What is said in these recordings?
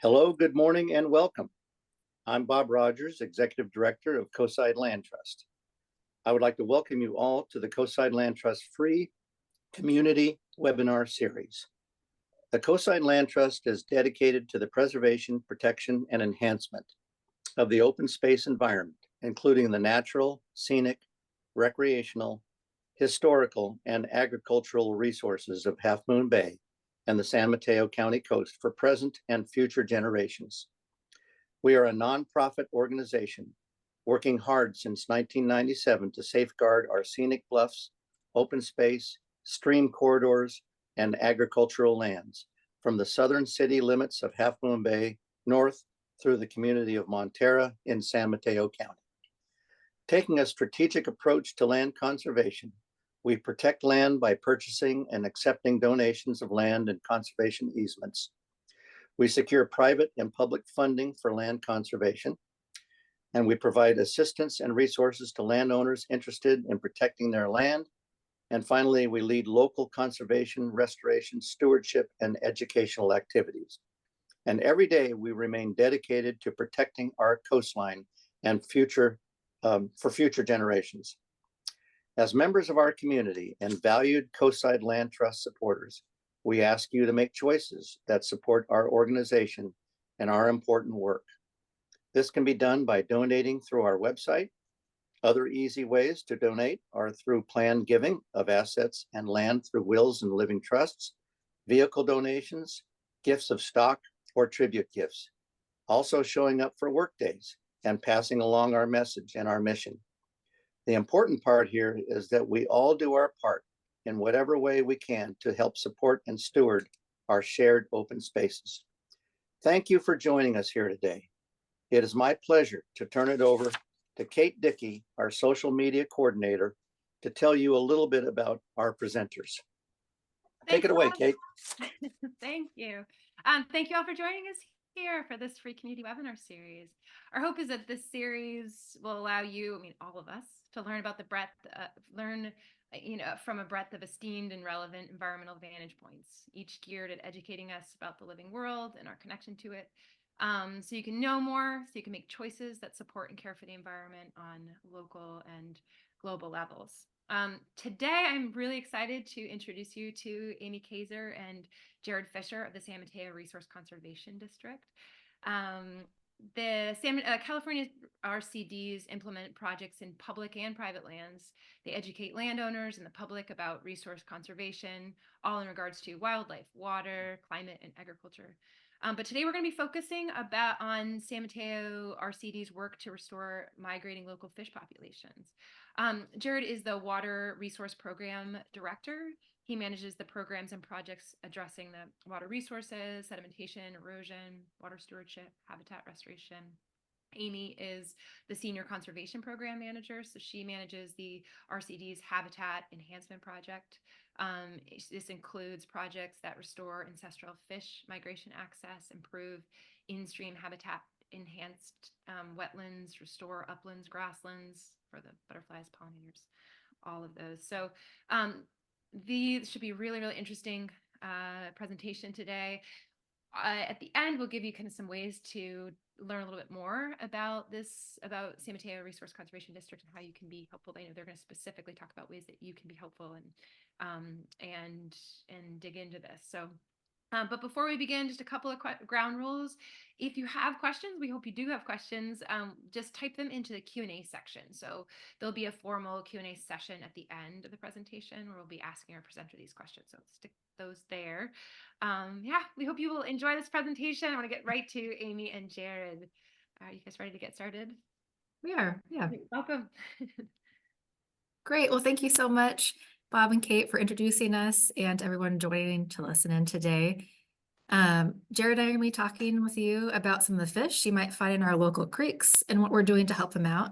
Hello, good morning, and welcome. I'm Bob Rogers, Executive Director of Coastside Land Trust. I would like to welcome you all to the Coastside Land Trust free community webinar series. The Coastside Land Trust is dedicated to the preservation, protection, and enhancement of the open space environment, including the natural, scenic, recreational, historical, and agricultural resources of Half Moon Bay and the San Mateo County coast for present and future generations. We are a nonprofit organization working hard since 1997 to safeguard our scenic bluffs, open space, stream corridors, and agricultural lands from the southern city limits of Half Moon Bay north through the community of Montera in San Mateo County. Taking a strategic approach to land conservation, we protect land by purchasing and accepting donations of land and conservation easements. We secure private and public funding for land conservation, and we provide assistance and resources to landowners interested in protecting their land. And finally, we lead local conservation, restoration, stewardship, and educational activities. And every day we remain dedicated to protecting our coastline and for future generations. As members of our community and valued Coastside Land Trust supporters, we ask you to make choices that support our organization and our important work. This can be done by donating through our website. Other easy ways to donate are through planned giving of assets and land through wills and living trusts, vehicle donations, gifts of stock, or tribute gifts. Also showing up for work days and passing along our message and our mission. The important part here is that we all do our part in whatever way we can to help support and steward our shared open spaces. Thank you for joining us here today. It is my pleasure to turn it over to Kate Dickey, our social media coordinator, to tell you a little bit about our presenters. Take it away, Kate. Thank you. Thank you all for joining us here for this free community webinar series. Our hope is that this series will allow you, all of us, to learn about the breadth, from a breadth of esteemed and relevant environmental vantage points, each geared at educating us about the living world and our connection to it. So you can know more, so you can make choices that support and care for the environment on local and global levels. Today, I'm really excited to introduce you to Amy Kaeser and Jarrad Fisher of the San Mateo Resource Conservation District. California RCDs implement projects in public and private lands. They educate landowners and the public about resource conservation, all in regards to wildlife, water, climate, and agriculture. But today we're going to be focusing on San Mateo RCD's work to restore migrating local fish populations. Jarrad is the Water Resource Program Director. He manages the programs and projects addressing the water resources, sedimentation, erosion, water stewardship, habitat restoration. Amy is the Senior Conservation Program Manager, so she manages the RCD's Habitat Enhancement Project. This includes projects that restore ancestral fish migration access, improve in-stream habitat, enhanced wetlands, restore uplands, grasslands for the butterflies, pollinators, all of those. So these should be really, really interesting presentation today. At the end, we'll give you kind of some ways to learn a little bit more about San Mateo Resource Conservation District and how you can be helpful. I know they're going to specifically talk about ways that you can be helpful and dig into this. So, but before we begin, just a couple of ground rules. If you have questions, we hope you do have questions, just type them into the Q&A section. So there'll be a formal Q&A session at the end of the presentation where we'll be asking our presenter these questions. So stick those there. We hope you will enjoy this presentation. I want to get right to Amy and Jarrad. Are you guys ready to get started? We are, yeah. Welcome. Great. Well, thank you so much, Bob and Kate, for introducing us and everyone joining to listen in today. Jarrad and I are going to be talking with you about some of the fish you might find in our local creeks and what we're doing to help them out.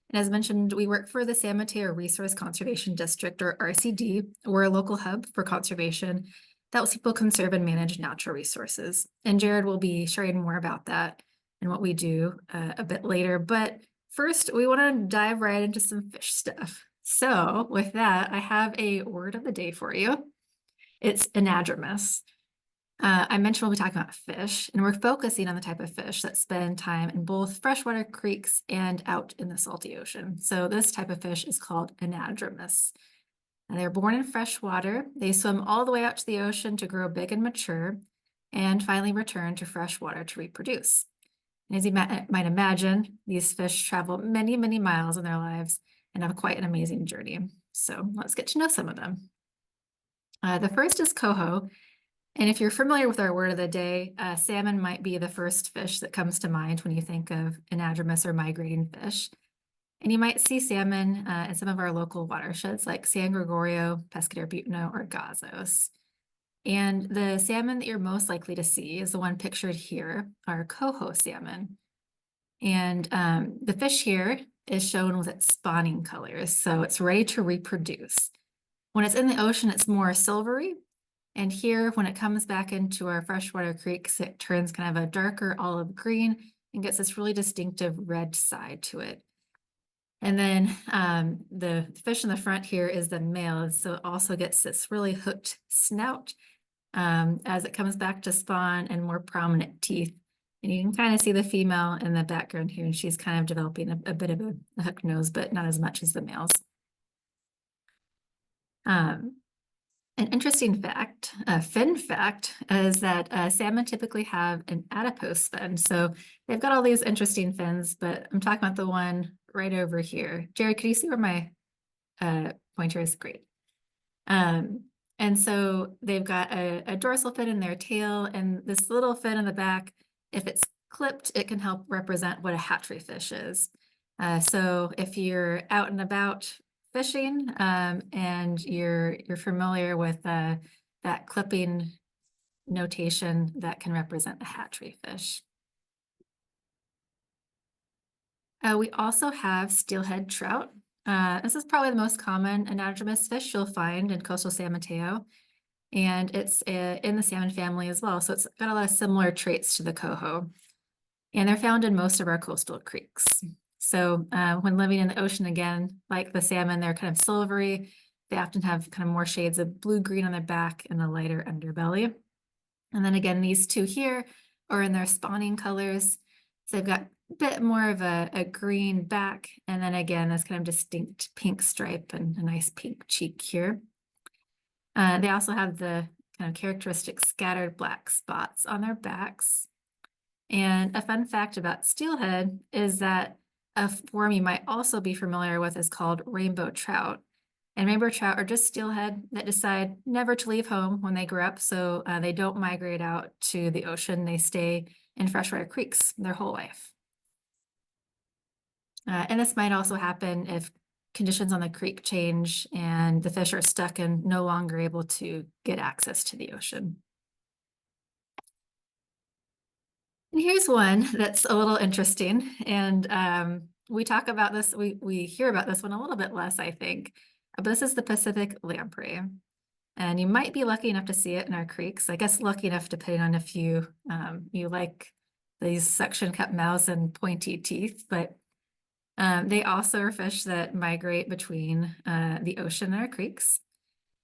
And as mentioned, we work for the San Mateo Resource Conservation District, or RCD. We're a local hub for conservation that helps people conserve and manage natural resources. And Jarrad will be sharing more about that and what we do a bit later. But first, we want to dive right into some fish stuff. So with that, I have a word of the day for you. It's anadromous. I mentioned we'll be talking about fish, and we're focusing on the type of fish that spend time in both freshwater creeks and out in the salty ocean. So this type of fish is called anadromous. And they're born in fresh water. They swim all the way out to the ocean to grow big and mature, and finally return to fresh water to reproduce. And as you might imagine, these fish travel many, many miles in their lives and have quite an amazing journey. So let's get to know some of them. The first is coho. And if you're familiar with our word of the day, salmon might be the first fish that comes to mind when you think of anadromous or migrating fish. And you might see salmon in some of our local watersheds like San Gregorio, Pescadero Butano, or Gazos. And the salmon that you're most likely to see is the one pictured here, our coho salmon. And the fish here is shown with its spawning colors, so it's ready to reproduce. When it's in the ocean, it's more silvery. And here, when it comes back into our freshwater creeks, it turns kind of a darker olive green and gets this really distinctive red side to it. And then the fish in the front here is the male, so it also gets this really hooked snout as it comes back to spawn and more prominent teeth. And you can kind of see the female in the background here, and she's kind of developing a bit of a hooked nose, but not as much as the males. An interesting fact, a fin fact, is that salmon typically have an adipose fin. So they've got all these interesting fins, but I'm talking about the one right over here. Jared, can you see where my pointer is? Great. And so they've got a dorsal fin in their tail, and this little fin in the back, if it's clipped, it can help represent what a hatchery fish is. So if you're out and about fishing and you're familiar with that clipping notation, that can represent a hatchery fish. We also have steelhead trout. This is probably the most common anadromous fish you'll find in coastal San Mateo, and it's in the salmon family as well. So it's got a lot of similar traits to the coho, and they're found in most of our coastal creeks. So when living in the ocean, again, like the salmon, they're kind of silvery. They often have kind of more shades of blue-green on their back and a lighter underbelly. And then again, these two here are in their spawning colors. So they've got a bit more of a green back, and then again, this kind of distinct pink stripe and a nice pink cheek here. They also have the kind of characteristic scattered black spots on their backs. And a fun fact about steelhead is that a form you might also be familiar with is called rainbow trout. And rainbow trout are just steelhead that decide never to leave home when they grow up, so they don't migrate out to the ocean. They stay in freshwater creeks their whole life. And this might also happen if conditions on the creek change and the fish are stuck and no longer able to get access to the ocean. And here's one that's a little interesting, and we talk about this, we hear about this one a little bit less, I think, but this is the Pacific lamprey. And you might be lucky enough to see it in our creeks. I guess lucky enough depending on if you like these suction cup mouths and pointy teeth, but they also are fish that migrate between the ocean and our creeks.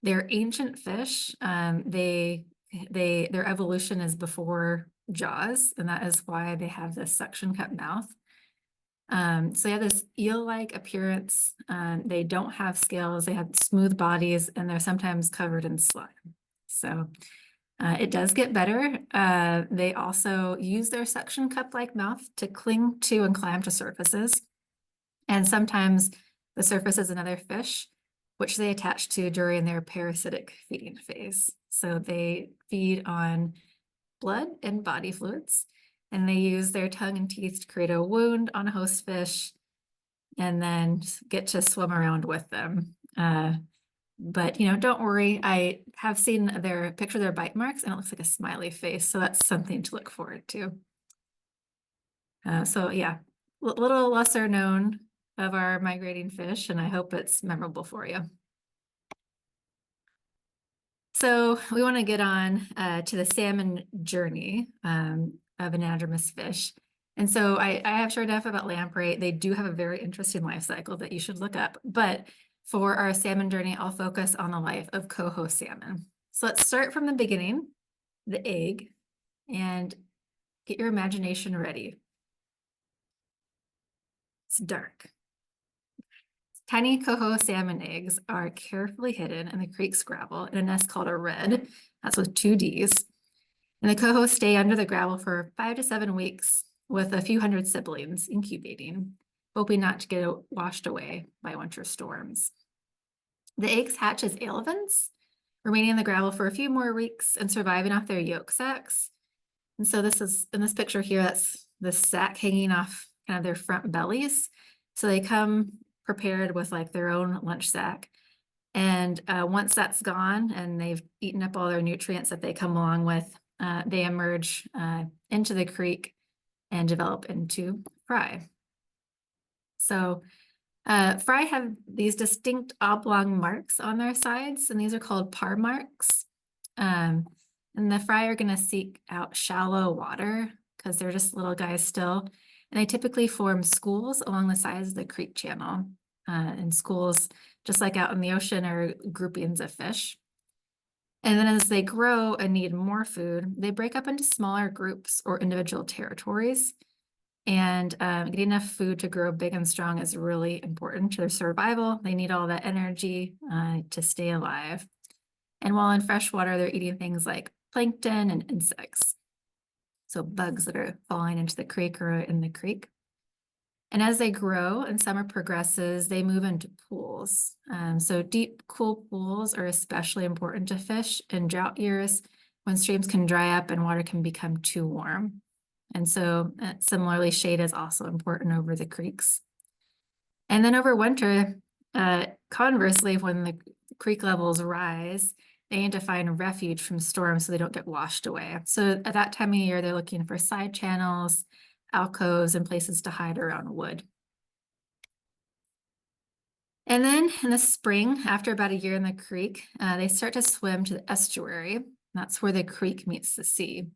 They're ancient fish. Their evolution is before jaws, and that is why they have this suction cup mouth. So they have this eel-like appearance. They don't have scales. They have smooth bodies, and they're sometimes covered in slime. So it does get better. They also use their suction cup-like mouth to cling to and climb to surfaces. And sometimes the surface is another fish, which they attach to during their parasitic feeding phase. So they feed on blood and body fluids, and they use their tongue and teeth to create a wound on a host fish and then get to swim around with them. But don't worry, I have seen their picture of their bite marks, and it looks like a smiley face, so that's something to look forward to. So yeah, a little lesser known of our migrating fish, and I hope it's memorable for you. So we want to get on to the salmon journey of anadromous fish. And so I have shared enough about lamprey. They do have a very interesting life cycle that you should look up. But for our salmon journey, I'll focus on the life of coho salmon. So let's start from the beginning. the egg and get your imagination ready. It's dark. Tiny coho salmon eggs are carefully hidden in the creek's gravel in a nest called a redd. That's with 2 Ds. And the coho stay under the gravel for 5 to 7 weeks with a few hundred siblings incubating, hoping not to get washed away by winter storms. The eggs hatch as alevins, remaining in the gravel for a few more weeks and surviving off their yolk sacs. And so this is, in this picture here, that's the sac hanging off kind of their front bellies. So they come prepared with like their own lunch sack. And once that's gone and they've eaten up all their nutrients that they come along with, they emerge into the creek and develop into fry. So fry have these distinct oblong marks on their sides, and these are called par marks. And the fry are going to seek out shallow water because they're just little guys still. And they typically form schools along the sides of the creek channel. And schools, just like out in the ocean, are groupings of fish. And then as they grow and need more food, they break up into smaller groups or individual territories. And getting enough food to grow big and strong is really important to their survival. They need all that energy to stay alive. And while in freshwater, they're eating things like plankton and insects. So bugs that are falling into the creek or in the creek. And as they grow and summer progresses, they move into pools. So deep, cool pools are especially important to fish in drought years when streams can dry up and water can become too warm. And so similarly, shade is also important over the creeks. And then over winter, conversely, when the creek levels rise, they need to find refuge from storms so they don't get washed away. So at that time of year, they're looking for side channels, alcoves, and places to hide around wood. And then in the spring, after about a year in the creek, they start to swim to the estuary. That's where the creek meets the sea.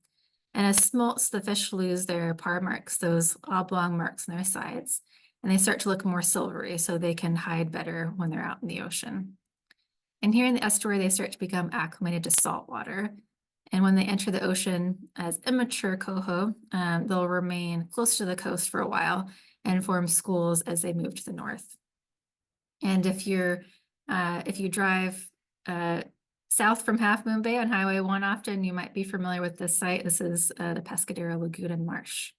And as smolts, the fish lose their par marks, those oblong marks on their sides, and they start to look more silvery so they can hide better when they're out in the ocean. And here in the estuary, they start to become acclimated to salt water. And when they enter the ocean as immature coho, they'll remain close to the coast for a while and form schools as they move to the north. And if you drive south from Half Moon Bay on Highway 1 often, you might be familiar with this site. This is the Pescadero Lagoon and Marsh.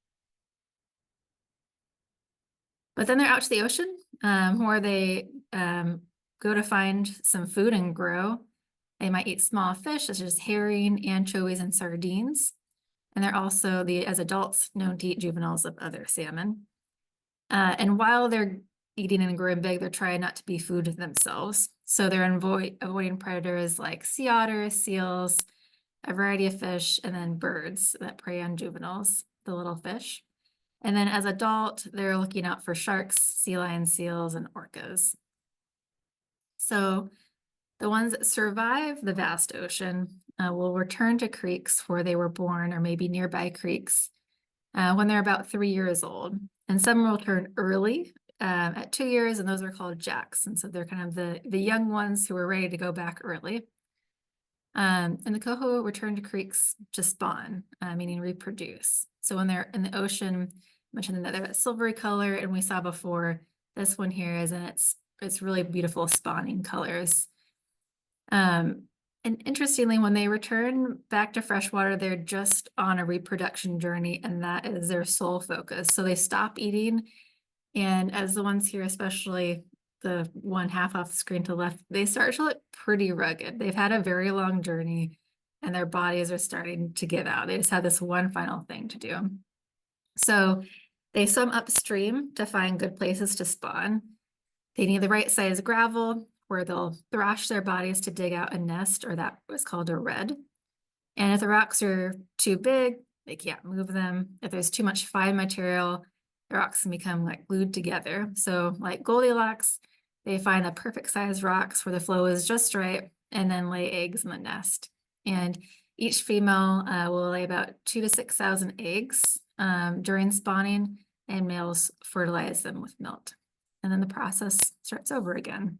But then they're out to the ocean where they go to find some food and grow. They might eat small fish such as herring, anchovies, and sardines. And they're also, as adults, known to eat juveniles of other salmon. And while they're eating and growing big, they're trying not to be food themselves. So they're avoiding predators like sea otters, seals, a variety of fish, and then birds that prey on juveniles, the little fish. And then as adult, they're looking out for sharks, sea lions, seals, and orcas. So the ones that survive the vast ocean will return to creeks where they were born or maybe nearby creeks when they're about 3 years old. And some will return early at 2 years, and those are called jacks. And so they're kind of the young ones who are ready to go back early. And the coho return to creeks to spawn, meaning reproduce. So when they're in the ocean, I mentioned that they're that silvery color, and we saw before, this one here is in it's really beautiful spawning colors. And interestingly, when they return back to freshwater, they're just on a reproduction journey, and that is their sole focus. So they stop eating, and as the ones here, especially the one half off the screen to the left, they start to look pretty rugged. They've had a very long journey, and their bodies are starting to give out. They just have this one final thing to do. So they swim upstream to find good places to spawn. They need the right size gravel where they'll thrash their bodies to dig out a nest, or that was called a redd. And if the rocks are too big, they can't move them. If there's too much fine material, the rocks can become like glued together. So like Goldilocks, they find the perfect size rocks where the flow is just right and then lay eggs in the nest. And each female will lay about 2,000 to 6,000 eggs during spawning, and males fertilize them with milk. And then the process starts over again.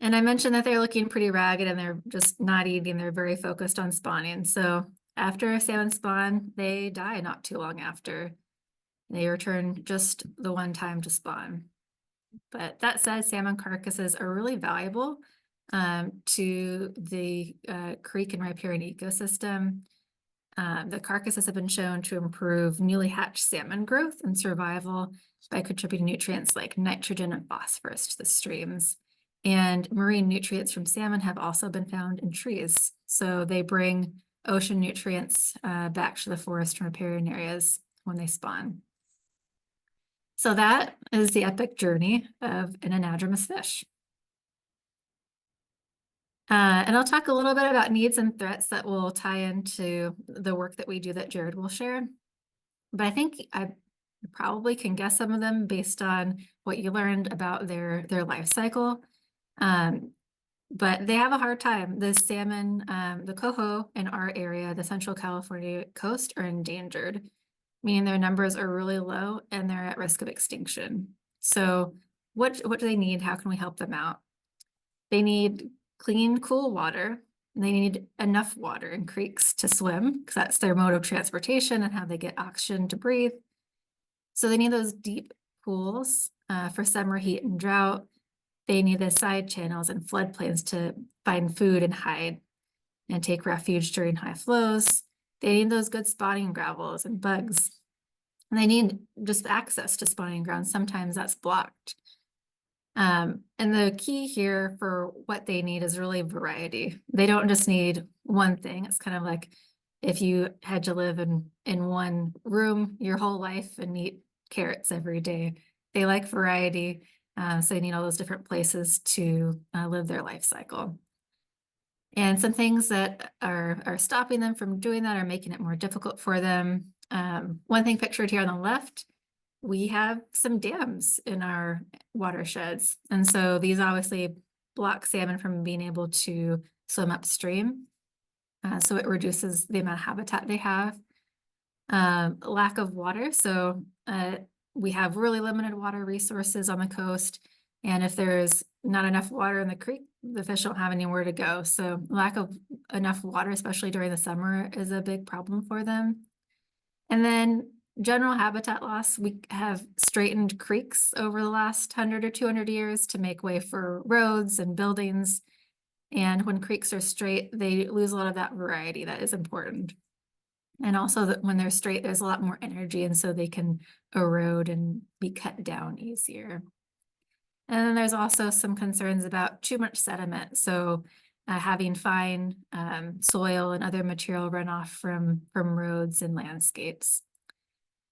And I mentioned that they're looking pretty ragged and they're just not eating. They're very focused on spawning. So after salmon spawn, they die not too long after. They return just the one time to spawn. But that said, salmon carcasses are really valuable to the creek and riparian ecosystem. The carcasses have been shown to improve newly hatched salmon growth and survival by contributing nutrients like nitrogen and phosphorus to the streams. And marine nutrients from salmon have also been found in trees. So they bring ocean nutrients back to the forest and riparian areas when they spawn. So that is the epic journey of an anadromous fish. And I'll talk a little bit about needs and threats that will tie into the work that we do that Jarrad will share. But I think I probably can guess some of them based on what you learned about their life cycle. But they have a hard time. The salmon, the coho in our area, the Central California coast, are endangered, meaning their numbers are really low and they're at risk of extinction. So what do they need? How can we help them out? They need clean, cool water. They need enough water in creeks to swim because that's their mode of transportation and how they get oxygen to breathe. So they need those deep pools for summer heat and drought. They need the side channels and floodplains to find food and hide and take refuge during high flows. They need those good spawning gravels and bugs. And they need just access to spawning grounds. Sometimes that's blocked. And the key here for what they need is really variety. They don't just need one thing. It's kind of like if you had to live in one room your whole life and eat carrots every day. They like variety. So they need all those different places to live their life cycle. And some things that are stopping them from doing that are making it more difficult for them. One thing pictured here on the left, we have some dams in our watersheds. And so these obviously block salmon from being able to swim upstream. So it reduces the amount of habitat they have. Lack of water. So we have really limited water resources on the coast. And if there's not enough water in the creek, the fish don't have anywhere to go. So lack of enough water, especially during the summer, is a big problem for them. And then general habitat loss. We have straightened creeks over the last 100 or 200 years to make way for roads and buildings. And when creeks are straight, they lose a lot of that variety that is important. And also that when they're straight, there's a lot more energy, and so they can erode and be cut down easier. And then there's also some concerns about too much sediment. So having fine soil and other material runoff from roads and landscapes.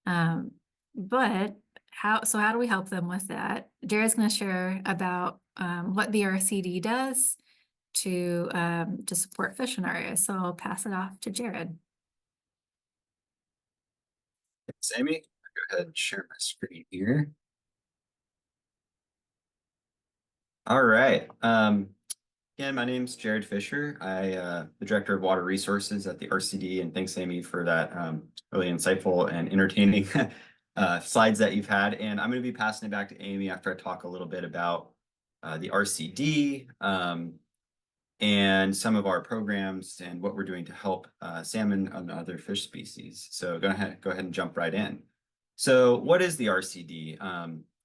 But how do we help them with that? Jarrad's going to share about what the RCD does to support fish in our area. So I'll pass it off to Jarrad. Thanks, Amy. I'll go ahead and share my screen here. All right. Again, my name's Jarrad Fisher. I the Director of Water Resources at the RCD, and thanks, Amy, for that really insightful and entertaining slides that you've had. And I'm going to be passing it back to Amy after I talk a little bit about the RCD and some of our programs and what we're doing to help salmon and other fish species. So go ahead and jump right in. So what is the RCD?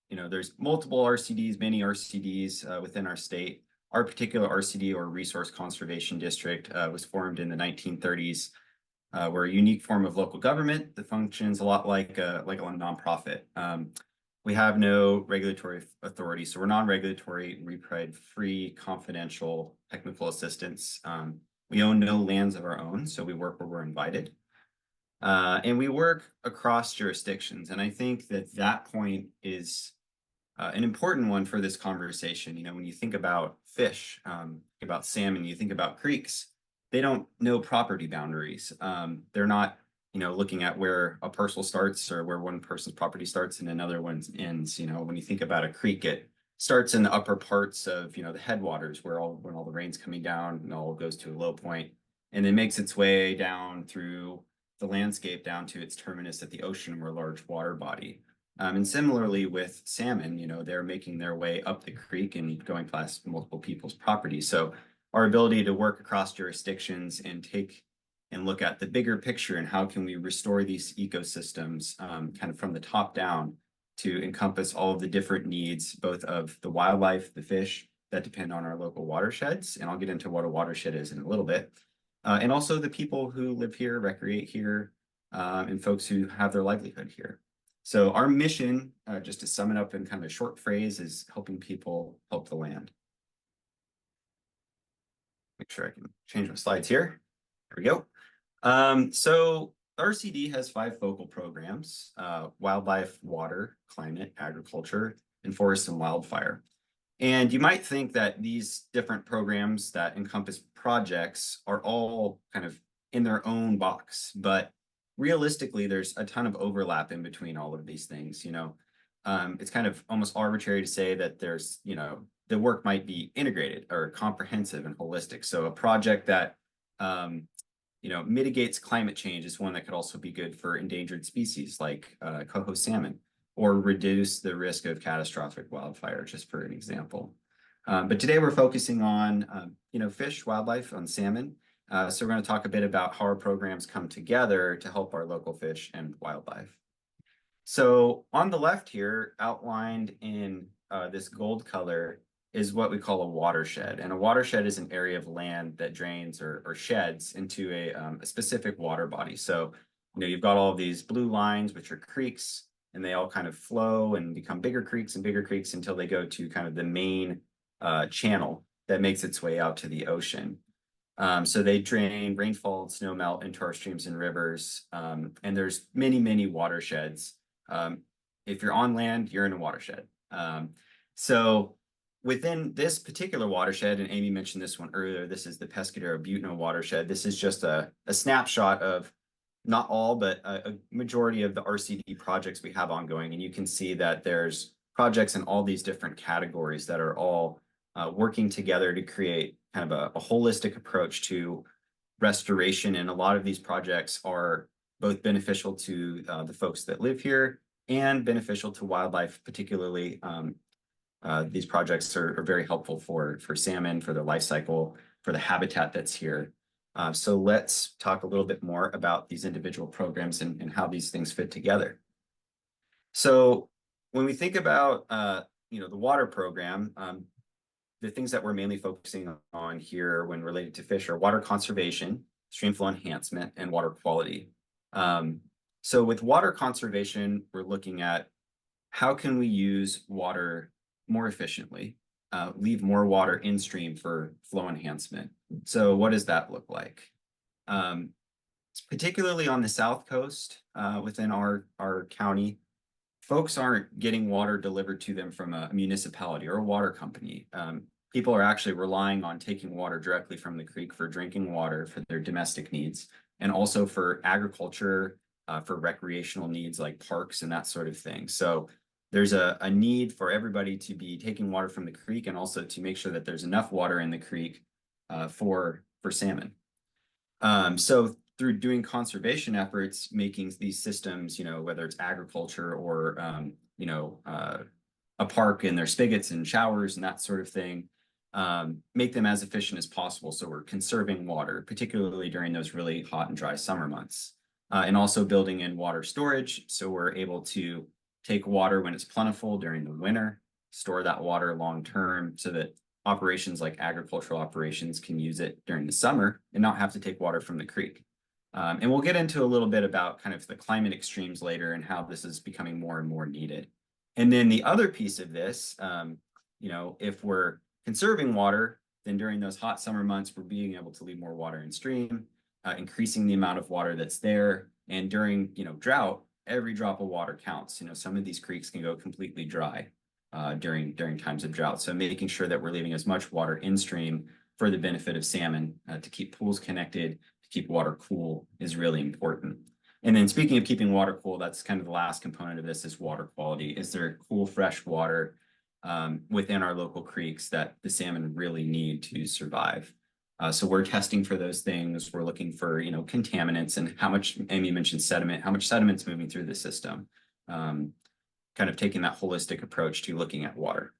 You know, there's multiple RCDs, many RCDs within our state. Our particular RCD, or Resource Conservation District, was formed in the 1930s. We're a unique form of local government that functions a lot like a nonprofit. We have no regulatory authority, so we're non-regulatory. We provide free, confidential technical assistance. We own no lands of our own, so we work where we're invited. And we work across jurisdictions. And I think that point is an important one for this conversation. You know, when you think about fish, about salmon, you think about creeks, they don't know property boundaries. They're not, you know, looking at where a parcel starts or where one person's property starts and another one ends. You know, when you think about a creek, it starts in the upper parts of, you know, the headwaters where when all the rain's coming down and all goes to a low point, and then makes its way down through the landscape down to its terminus at the ocean or a large water body. And similarly with salmon, you know, they're making their way up the creek and going past multiple people's property. So our ability to work across jurisdictions and take and look at the bigger picture and how can we restore these ecosystems kind of from the top down to encompass all of the different needs, both of the wildlife, the fish that depend on our local watersheds. And I'll get into what a watershed is in a little bit. And also the people who live here, recreate here, and folks who have their livelihood here. So our mission, just to sum it up in kind of a short phrase, is helping people help the land. Make sure I can change my slides here. There we go. So RCD has 5 focal programs: wildlife, water, climate, agriculture, and forest and wildfire. And you might think that these different programs that encompass projects are all kind of in their own box, but realistically, there's a ton of overlap in between all of these things. You know, it's kind of almost arbitrary to say that there's, you know, the work might be integrated or comprehensive and holistic. So a project that, you know, mitigates climate change is one that could also be good for endangered species like coho salmon, or reduce the risk of catastrophic wildfire, just for an example. But today we're focusing on, you know, fish, wildlife, on salmon. So we're going to talk a bit about how our programs come together to help our local fish and wildlife. So on the left here, outlined in this gold color, is what we call a watershed. And a watershed is an area of land that drains or sheds into a specific water body. So, you know, you've got all of these blue lines, which are creeks, and they all kind of flow and become bigger creeks and bigger creeks until they go to kind of the main channel that makes its way out to the ocean. So they drain rainfall and snow melt into our streams and rivers. And there's many, many watersheds. If you're on land, you're in a watershed. So within this particular watershed, and Amy mentioned this one earlier, this is the Pescadero-Butno watershed. This is just a snapshot of not all, but a majority of the RCD projects we have ongoing. And you can see that there's projects in all these different categories that are all working together to create kind of a holistic approach to restoration. And a lot of these projects are both beneficial to the folks that live here and beneficial to wildlife. Particularly, these projects are very helpful for salmon, for their life cycle, for the habitat that's here. So let's talk a little bit more about these individual programs and how these things fit together. So when we think about you know, the water program, the things that we're mainly focusing on here when related to fish are water conservation, stream flow enhancement, and water quality. So with water conservation, we're looking at how can we use water more efficiently, leave more water in stream for flow enhancement. So what does that look like? Particularly on the South Coast, within our county, folks aren't getting water delivered to them from a municipality or a water company. People are actually relying on taking water directly from the creek for drinking water for their domestic needs, and also for agriculture, for recreational needs like parks and that sort of thing. So there's a need for everybody to be taking water from the creek, and also to make sure that there's enough water in the creek for salmon. So through doing conservation efforts, making these systems, you know, whether it's agriculture or, you know, a park and their spigots and showers and that sort of thing, make them as efficient as possible. So we're conserving water, particularly during those really hot and dry summer months, and also building in water storage. So we're able to take water when it's plentiful during the winter, store that water long term so that operations like agricultural operations can use it during the summer and not have to take water from the creek. And we'll get into a little bit about kind of the climate extremes later and how this is becoming more and more needed. And then the other piece of this, you know, if we're conserving water, then during those hot summer months, we're being able to leave more water in stream, increasing the amount of water that's there. And during, you know, drought, every drop of water counts. You know, some of these creeks can go completely dry during times of drought. So making sure that we're leaving as much water in stream for the benefit of salmon, to keep pools connected, to keep water cool, is really important. And then speaking of keeping water cool, that's kind of the last component of this, is water quality. Is there cool, fresh water within our local creeks that the salmon really need to survive? So we're testing for those things. We're looking for, you know, contaminants and how much, Amy mentioned sediment, how much sediment's moving through the system. Kind kind of taking that holistic approach to looking at water.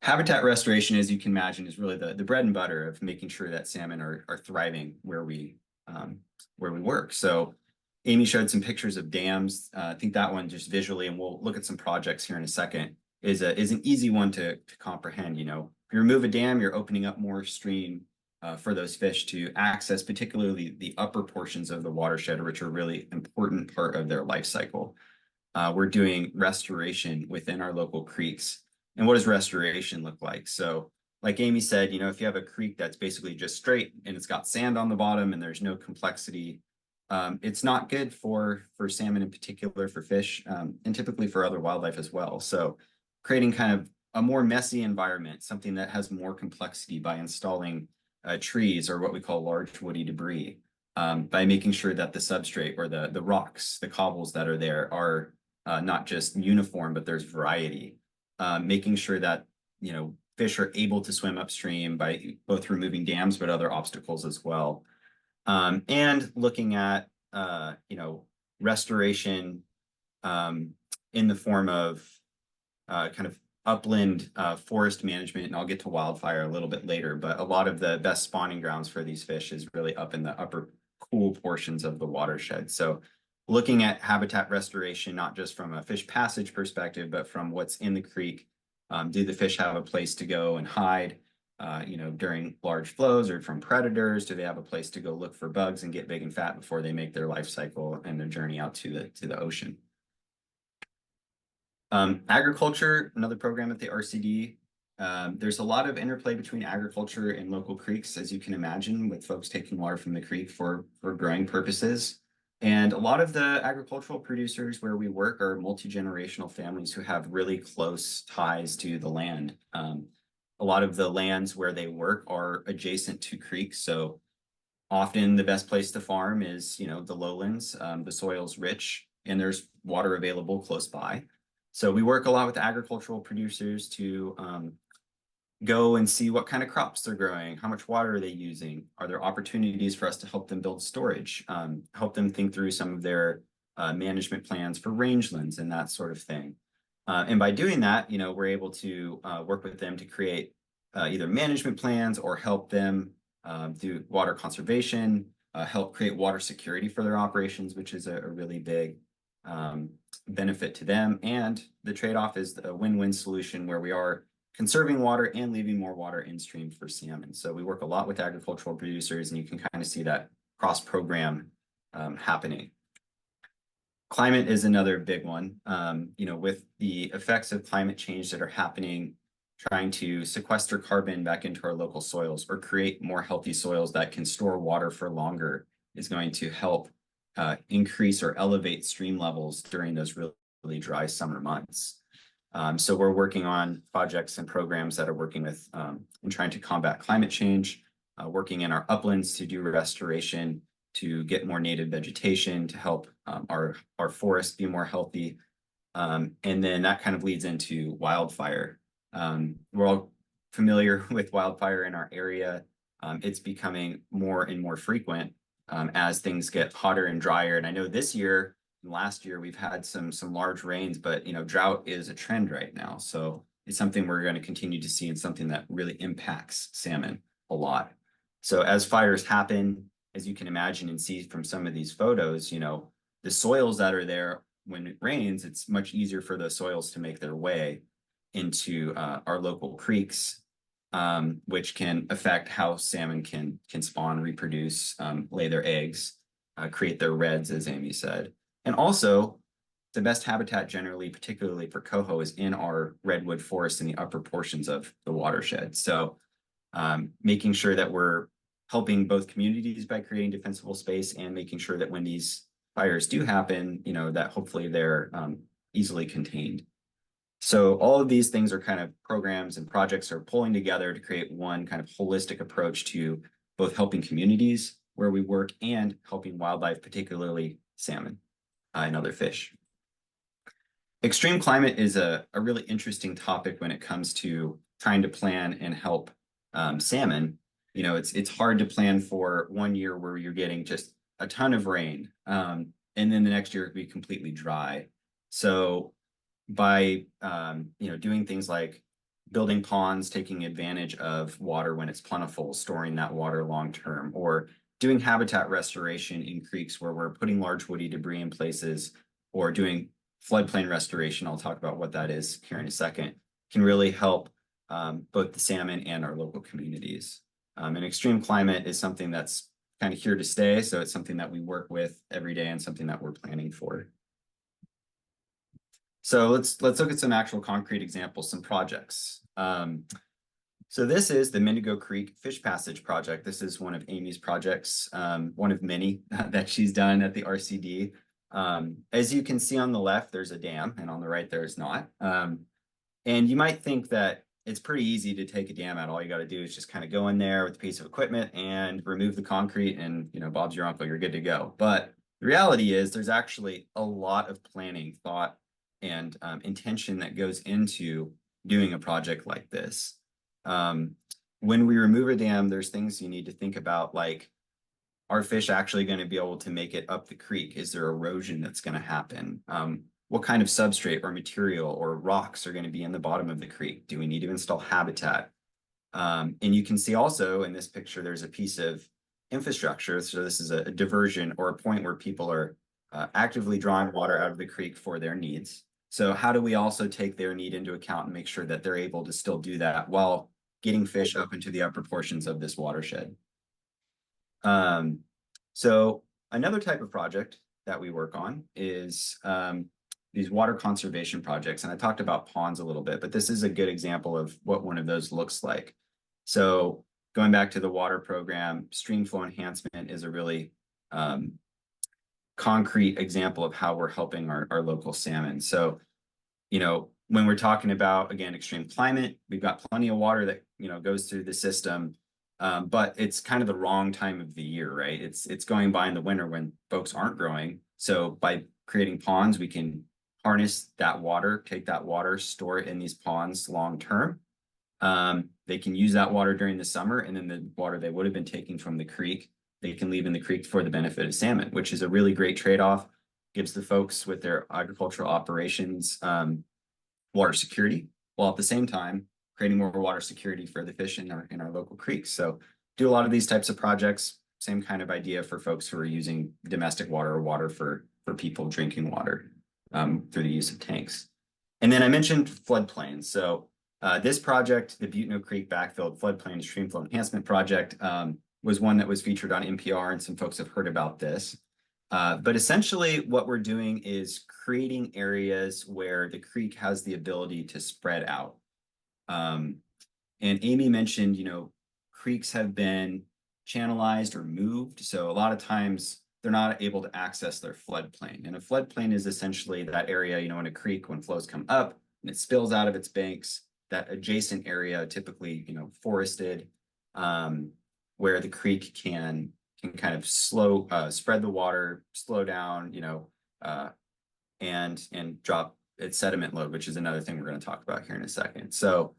Habitat restoration, as you can imagine, is really the bread and butter of making sure that salmon are thriving where we work. So Amy showed some pictures of dams. I think that one just visually, and we'll look at some projects here in a second, is an easy one to comprehend. You know, if you remove a dam, you're opening up more stream for those fish to access, particularly the upper portions of the watershed, which are a really important part of their life cycle. We're doing restoration within our local creeks. And what does restoration look like? So like Amy said, you know, if you have a creek that's basically just straight and it's got sand on the bottom and there's no complexity, it's not good for salmon in particular, for fish, and typically for other wildlife as well. So creating kind of a more messy environment, something that has more complexity by installing trees or what we call large woody debris, by making sure that the substrate or the rocks, the cobbles that are there are not just uniform, but there's variety. Making sure that, you know, fish are able to swim upstream by both removing dams, but other obstacles as well. And looking at, you know, restoration in the form of kind of upland forest management, and I'll get to wildfire a little bit later, but a lot of the best spawning grounds for these fish is really up in the upper cool portions of the watershed. So looking at habitat restoration, not just from a fish passage perspective, but from what's in the creek. Do the fish have a place to go and hide, you know, during large flows, or from predators? Do they have a place to go look for bugs and get big and fat before they make their life cycle and their journey out to the ocean? Agriculture, another program at the RCD. There's a lot of interplay between agriculture and local creeks, as you can imagine, with folks taking water from the creek for growing purposes. And a lot of the agricultural producers where we work are multi-generational families who have really close ties to the land. A lot of the lands where they work are adjacent to creeks. So often the best place to farm is, you know, the lowlands. The soil's rich and there's water available close by. So we work a lot with agricultural producers to go and see what kind of crops they're growing, how much water are they using, are there opportunities for us to help them build storage, help them think through some of their management plans for rangelands and that sort of thing. And by doing that, you know, we're able to work with them to create either management plans or help them do water conservation, help create water security for their operations, which is a really big benefit to them. And the trade-off is a win-win solution where we are conserving water and leaving more water in stream for salmon. So we work a lot with agricultural producers, and you can kind of see that cross-program happening. Climate is another big one. You know, with the effects of climate change that are happening, trying to sequester carbon back into our local soils or create more healthy soils that can store water for longer is going to help increase or elevate stream levels during those really dry summer months. So we're working on projects and programs that are working with and trying to combat climate change, working in our uplands to do restoration, to get more native vegetation, to help our forests be more healthy. And then that kind of leads into wildfire. We're all familiar with wildfire in our area. It's becoming more and more frequent as things get hotter and drier. And I know this year, last year, we've had some large rains, but, you know, drought is a trend right now. So it's something we're going to continue to see, and something that really impacts salmon a lot. So as fires happen, as you can imagine and see from some of these photos, you know, the soils that are there when it rains, it's much easier for those soils to make their way into our local creeks, which can affect how salmon can spawn, reproduce, lay their eggs, create their reds, as Amy said. And also, the best habitat generally, particularly for coho, is in our redwood forest in the upper portions of the watershed. So making sure that we're helping both communities by creating defensible space, and making sure that when these fires do happen, you know, that hopefully they're easily contained. So all of these things are kind of programs and projects are pulling together to create one kind of holistic approach to both helping communities where we work and helping wildlife, particularly salmon and other fish. Extreme climate is a really interesting topic when it comes to trying to plan and help salmon. You know, it's hard to plan for 1 year where you're getting just a ton of rain, and then the next year it be completely dry. So by doing things like building ponds, taking advantage of water when it's plentiful, storing that water long term, or doing habitat restoration in creeks where we're putting large woody debris in places, or doing floodplain restoration. I'll talk about what that is here in a second, can really help both the salmon and our local communities. And extreme climate is something that's kind of here to stay. So it's something that we work with every day and something that we're planning for. So let's look at some actual concrete examples, some projects. So this is the Mendigo Creek Fish Passage project. This is one of Amy's projects, one of many that she's done at the RCD. As you can see on the left, there's a dam, and on the right, there's not. And you might think that it's pretty easy to take a dam out. All you got to do is just kind of go in there with a piece of equipment and remove the concrete, and Bob's your uncle, you're good to go. But the reality is there's actually a lot of planning, thought, and intention that goes into doing a project like this. When we remove a dam, there's things you need to think about, like, are fish actually going to be able to make it up the creek? Is there erosion that's going to happen? What kind of substrate or material or rocks are going to be in the bottom of the creek? Do we need to install habitat? And you can see also in this picture, there's a piece of infrastructure. So this is a diversion or a point where people are actively drawing water out of the creek for their needs. So how do we also take their need into account and make sure that they're able to still do that while getting fish up into the upper portions of this watershed? So another type of project that we work on is these water conservation projects. And I talked about ponds a little bit, but this is a good example of what one of those looks like. So going back to the water program, stream flow enhancement is a really concrete example of how we're helping our local salmon. So, when we're talking about, again, extreme climate, we've got plenty of water that, goes through the system. But it's kind of the wrong time of the year, right? It's going by in the winter when folks aren't growing. So by creating ponds, we can harness that water, take that water, store it in these ponds long term. They can use that water during the summer, and then the water they would have been taking from the creek, they can leave in the creek for the benefit of salmon, which is a really great trade-off. Gives the folks with their agricultural operations water security, while at the same time creating more water security for the fish in our local creeks. So do a lot of these types of projects, same kind of idea for folks who are using domestic water or water for people drinking water through the use of tanks. And then I mentioned floodplains. So this project, the Butno Creek Backfilled Floodplain Stream Flow Enhancement Project, was one that was featured on NPR, and some folks have heard about this. But essentially what we're doing is creating areas where the creek has the ability to spread out. And Amy mentioned, creeks have been channelized or moved. So a lot of times they're not able to access their floodplain. And a floodplain is essentially that area, in a creek, when flows come up and it spills out of its banks, that adjacent area, typically, forested, where the creek can kind of spread the water, slow down, and drop its sediment load, which is another thing we're going to talk about here in a second. So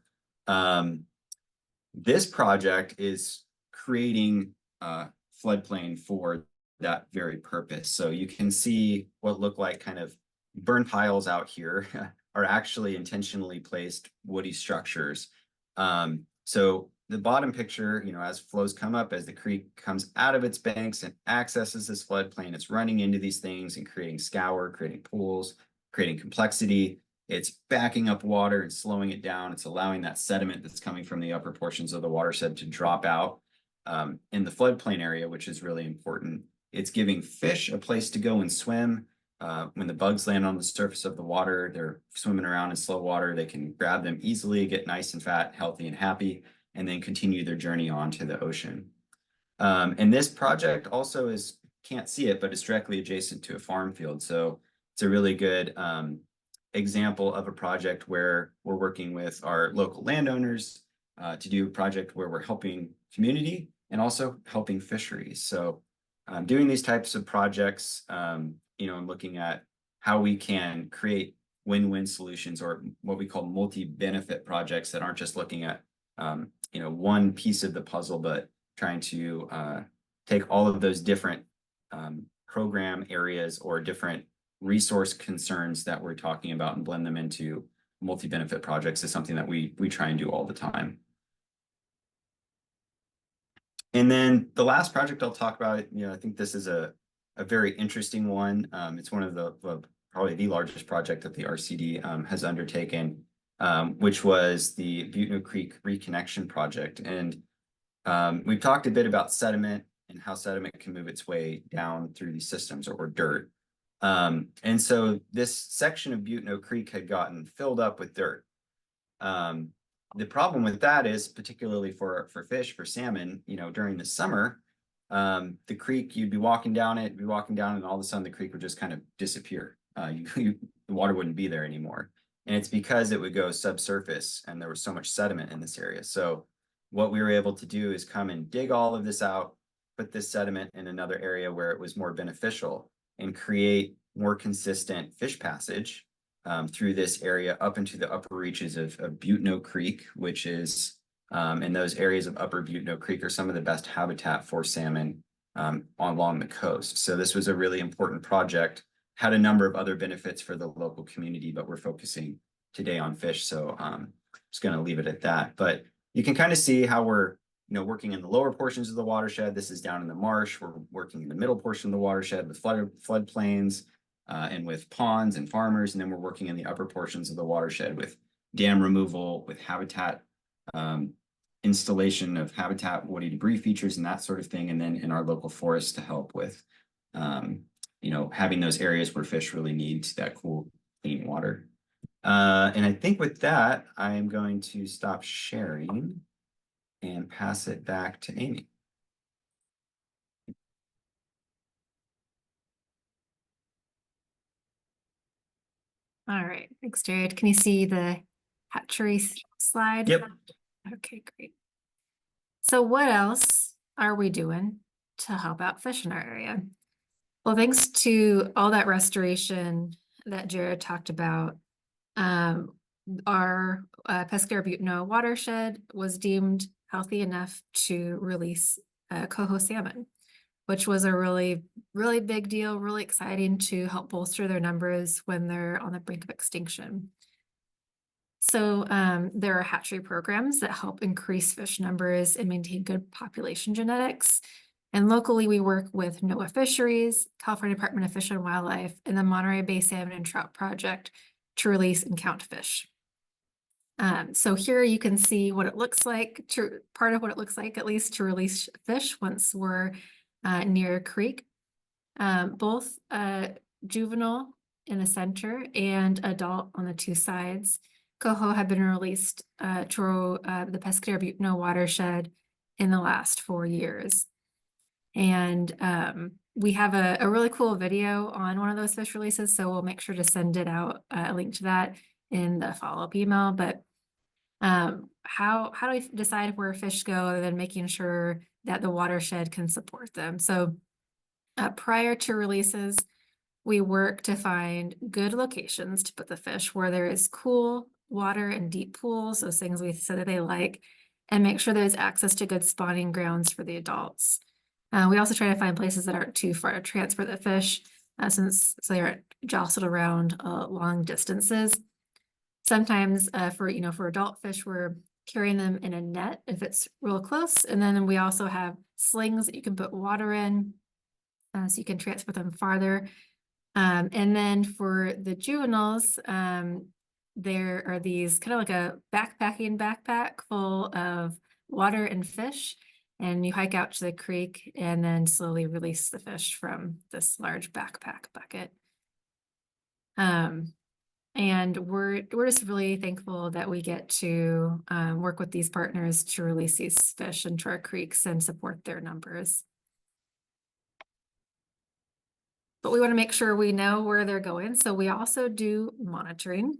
this project is creating a floodplain for that very purpose. So you can see what look like kind of burn piles out here are actually intentionally placed woody structures. So the bottom picture, as flows come up, as the creek comes out of its banks and accesses this floodplain, it's running into these things and creating scour, creating pools, creating complexity. It's backing up water and slowing it down. It's allowing that sediment that's coming from the upper portions of the watershed to drop out in the floodplain area, which is really important. It's giving fish a place to go and swim. When the bugs land on the surface of the water, they're swimming around in slow water. They can grab them easily, get nice and fat, healthy and happy, and then continue their journey on to the ocean. And this project also can't see it, but it's directly adjacent to a farm field. So it's a really good example of a project where we're working with our local landowners to do a project where we're helping community and also helping fisheries. So doing these types of projects, and looking at how we can create win-win solutions, or what we call multi-benefit projects that aren't just looking at one piece of the puzzle, but trying to take all of those different program areas or different resource concerns that we're talking about and blend them into multi-benefit projects is something that we try and do all the time. And then the last project I'll talk about, I think this is a very interesting one. It's one of the probably the largest project that the RCD has undertaken, which was the Butno Creek Reconnection Project. And we've talked a bit about sediment and how sediment can move its way down through these systems or dirt. And so this section of Butno Creek had gotten filled up with dirt. The problem with that is, particularly for fish, for salmon, during the summer, the creek, you'd be walking down it, and all of a sudden the creek would just kind of disappear. The water wouldn't be there anymore. And it's because it would go subsurface and there was so much sediment in this area. So what we were able to do is come and dig all of this out, put this sediment in another area where it was more beneficial, and create more consistent fish passage through this area up into the upper reaches of Butno Creek, which is, and those areas of upper Butno Creek are some of the best habitat for salmon along the coast. So this was a really important project, had a number of other benefits for the local community, but we're focusing today on fish. So I'm just going to leave it at that. But you can kind of see how we're working in the lower portions of the watershed. This is down in the marsh. We're working in the middle portion of the watershed with floodplains and with ponds and farmers. And then we're working in the upper portions of the watershed with dam removal, with habitat installation of habitat, woody debris features and that sort of thing. And then in our local forests to help with, having those areas where fish really need that cool, clean water. And I think with that, I'm going to stop sharing and pass it back to Amy. All right, thanks, Jared. Can you see the hatchery slide? Yep. Okay, great. So what else are we doing to help out fish in our area? Well, thanks to all that restoration that Jared talked about, our Pescara Butno watershed was deemed healthy enough to release coho salmon, which was a really, really big deal, really exciting to help bolster their numbers when they're on the brink of extinction. So there are hatchery programs that help increase fish numbers and maintain good population genetics. And locally, we work with NOAA Fisheries, California Department of Fish and Wildlife, and the Monterey Bay Salmon and Trout Project to release and count fish. So here you can see what it looks like, part of what it looks like, at least, to release fish once we're near a creek. Both juvenile in the center and adult on the two sides. Coho have been released to the Pescara Butno watershed in the last 4 years. And we have a really cool video on one of those fish releases, so we'll make sure to send it out, a link to that in the follow-up email. But how do we decide where fish go other than making sure that the watershed can support them? So prior to releases, we work to find good locations to put the fish where there is cool water and deep pools, those things we said that they like, and make sure there's access to good spawning grounds for the adults. We also try to find places that aren't too far to transport the fish, since they aren't jostled around long distances. Sometimes for adult fish, we're carrying them in a net if it's real close. And then we also have slings that you can put water in, so you can transport them farther. And then for the juveniles, there are these kind of like a backpacking backpack full of water and fish. And you hike out to the creek and then slowly release the fish from this large backpack bucket. And we're just really thankful that we get to work with these partners to release these fish into our creeks and support their numbers. But we want to make sure we know where they're going. So we also do monitoring.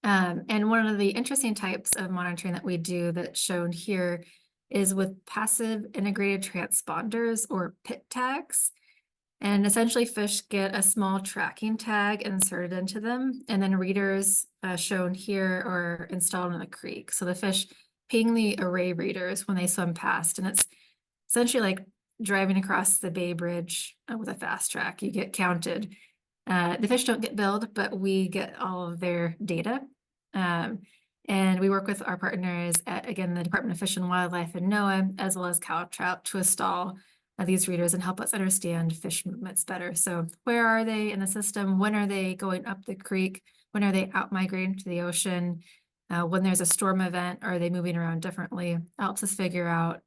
And one of the interesting types of monitoring that we do that's shown here is with passive integrated transponders, or PIT tags. And essentially fish get a small tracking tag inserted into them, and then readers shown here are installed in the creek. So the fish ping the array readers when they swim past, and it's essentially like driving across the Bay Bridge with a fast track. You get counted The fish don't get billed, but we get all of their data. And we work with our partners at, again, the Department of Fish and Wildlife and NOAA, as well as CalTrout, to install these readers and help us understand fish movements better. So where are they in the system? When are they going up the creek? When are they out migrating to the ocean? When there's a storm event, are they moving around differently? Helps us figure out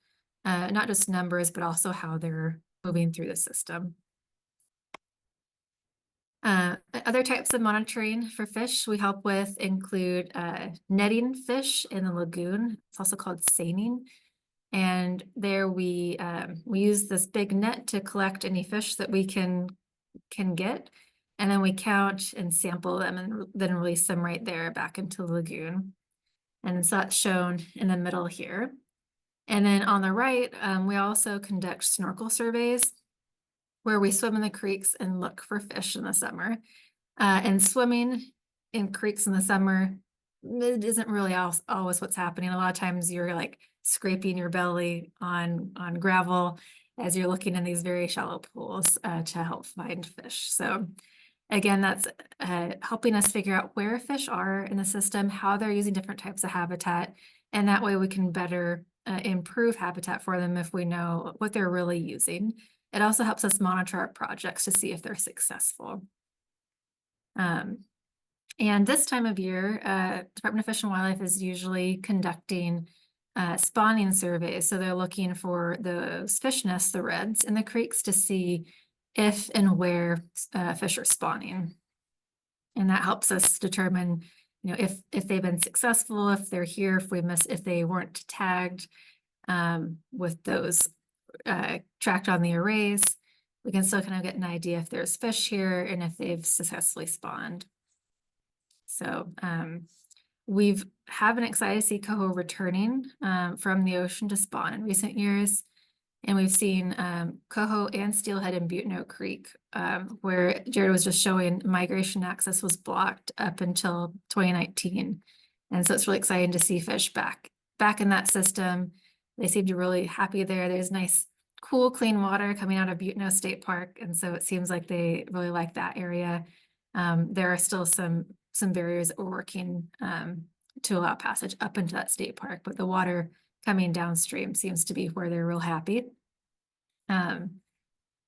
not just numbers, but also how they're moving through the system. Other types of monitoring for fish we help with include netting fish in the lagoon. It's also called seining. And there we use this big net to collect any fish that we can get. And then we count and sample them and then release them right there back into the lagoon. And so that's shown in the middle here. And then on the right, we also conduct snorkel surveys where we swim in the creeks and look for fish in the summer. And swimming in creeks in the summer, it isn't really always what's happening. A lot of times you're like scraping your belly on gravel as you're looking in these very shallow pools to help find fish. So again, that's helping us figure out where fish are in the system, how they're using different types of habitat, and that way we can better improve habitat for them if we know what they're really using. It also helps us monitor our projects to see if they're successful. And this time of year, Department of Fish and Wildlife is usually conducting spawning surveys. So they're looking for those fish nests, the reds, in the creeks to see if and where fish are spawning. And that helps us determine, you know, if they've been successful, if they're here, if they weren't tagged with those tracked on the arrays. We can still kind of get an idea if there's fish here and if they've successfully spawned. So we've been excited to see coho returning from the ocean to spawn in recent years. And we've seen coho and steelhead in Buteno Creek, where Jarrad was just showing migration access was blocked up until 2019. And so it's really exciting to see fish back in that system. They seem to be really happy there. There's nice, cool, clean water coming out of Buteno State Park. And so it seems like they really like that area. There are still some barriers that we're working to allow passage up into that state park, but the water coming downstream seems to be where they're real happy.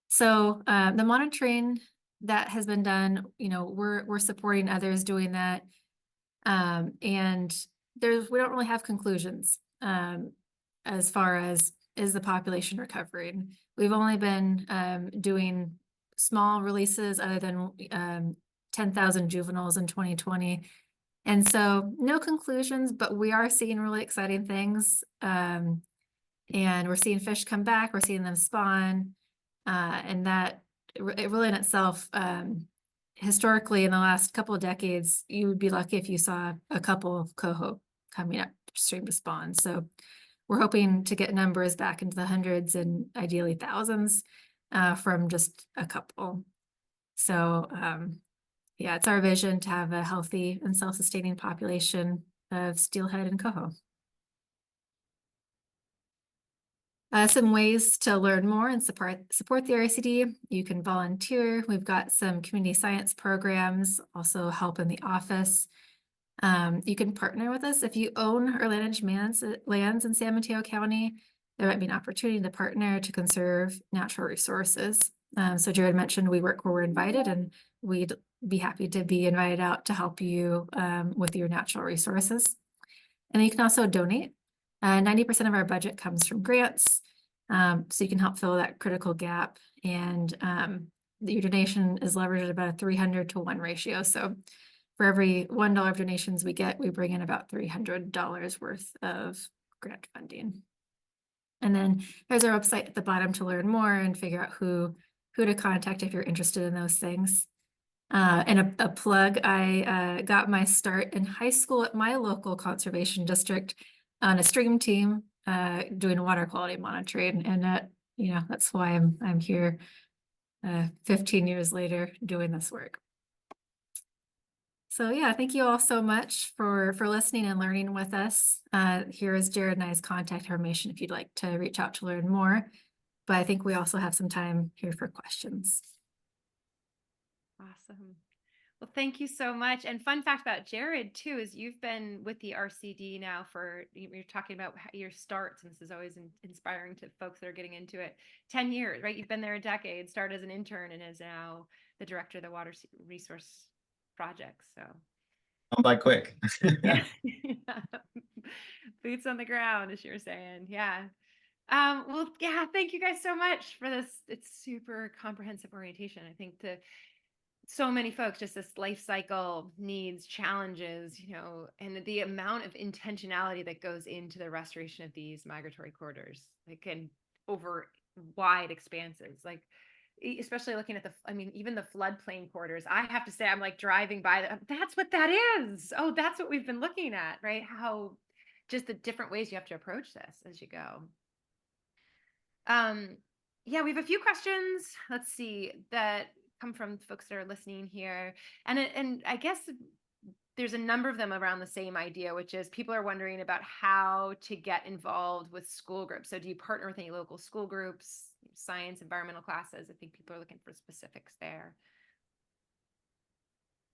So the monitoring that has been done, you know, we're supporting others doing that. And we don't really have conclusions as far as is the population recovering. We've only been doing small releases other than 10,000 juveniles in 2020. And so no conclusions, but we are seeing really exciting things. And we're seeing fish come back, we're seeing them spawn. And that it really in itself, historically in the last couple of decades, you would be lucky if you saw a couple of coho coming upstream to spawn. So we're hoping to get numbers back into the hundreds and ideally thousands from just a couple. So yeah, it's our vision to have a healthy and self-sustaining population of steelhead and coho. Some ways to learn more and support the RCD. You can volunteer. We've got some community science programs, also help in the office. You can partner with us. If you own or manage lands in San Mateo County, there might be an opportunity to partner to conserve natural resources. So Jarrad mentioned we work where we're invited, and we'd be happy to be invited out to help you with your natural resources. And then you can also donate. 90% of our budget comes from grants, so you can help fill that critical gap. And your donation is leveraged at about a 300 to 1 ratio. So for every $1 of donations we get, we bring in about $300 worth of grant funding. And then there's our website at the bottom to learn more and figure out who to contact if you're interested in those things. And a plug, I got my start in high school at my local conservation district on a stream team doing water quality monitoring. And you know, that's why I'm here 15 years later doing this work. So yeah, thank you all so much for listening and learning with us. Here is Jarrad and I's contact information if you'd like to reach out to learn more. But I think we also have some time here for questions. Awesome. Well, thank you so much. And fun fact about Jarrad too is you've been with the RCD now for, you're talking about your starts, and this is always inspiring to folks that are getting into it. 10 years, right? You've been there a decade, started as an intern and is now the director of the Water Resource Project. So Gone by quick. yeah. Boots on the ground, as you were saying. Yeah. Well, yeah, thank you guys so much for this. It's super comprehensive orientation. I think so many folks, just this life cycle needs, challenges, and the amount of intentionality that goes into the restoration of these migratory corridors, like, and over wide expanses, like especially looking at even the floodplain corridors. I have to say, I'm like driving by that's what that is. Oh, that's what we've been looking at, right? How just the different ways you have to approach this as you go. Yeah, we have a few questions. Let's see, that come from folks that are listening here, and I guess there's a number of them around the same idea, which is people are wondering about how to get involved with school groups. So, do you partner with any local school groups, science, environmental classes? I think people are looking for specifics there.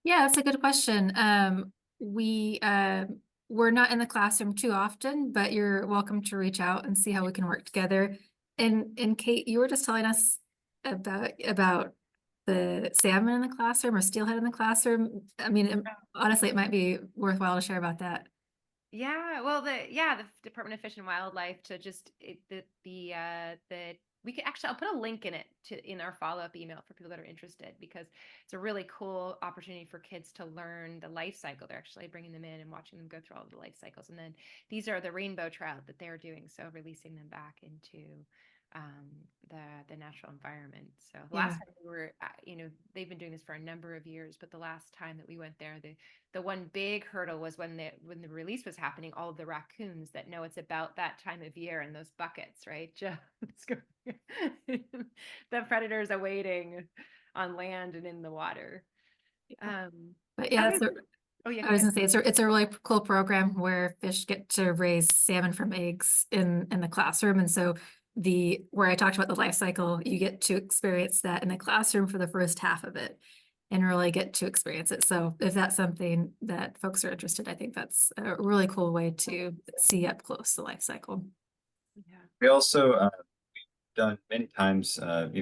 Yeah, that's a good question. We're not in the classroom too often, but you're welcome to reach out and see how we can work together. And Kate, you were just telling us about the salmon in the classroom or steelhead in the classroom. I mean, honestly, it might be worthwhile to share about that. Yeah, well, the Department of Fish and Wildlife to just we could actually, I'll put a link in our follow-up email for people that are interested, because it's a really cool opportunity for kids to learn the life cycle. They're actually bringing them in and watching them go through all of the life cycles, and then these are the rainbow trout that they're doing, so releasing them back into the natural environment. So the last time we were, they've been doing this for a number of years, but the last time that we went there, the one big hurdle was when the release was happening, all of the raccoons that know it's about that time of year, and those buckets, right? Just the predators awaiting on land and in the water. But yeah, Oh yeah, I was gonna say it's a really cool program where fish get to raise salmon from eggs in the classroom, and so where I talked about the life cycle, you get to experience that in the classroom for the first half of it and really get to experience it. So if that's something that folks are interested, I think that's a really cool way to see up close the life cycle. Yeah. We also done many times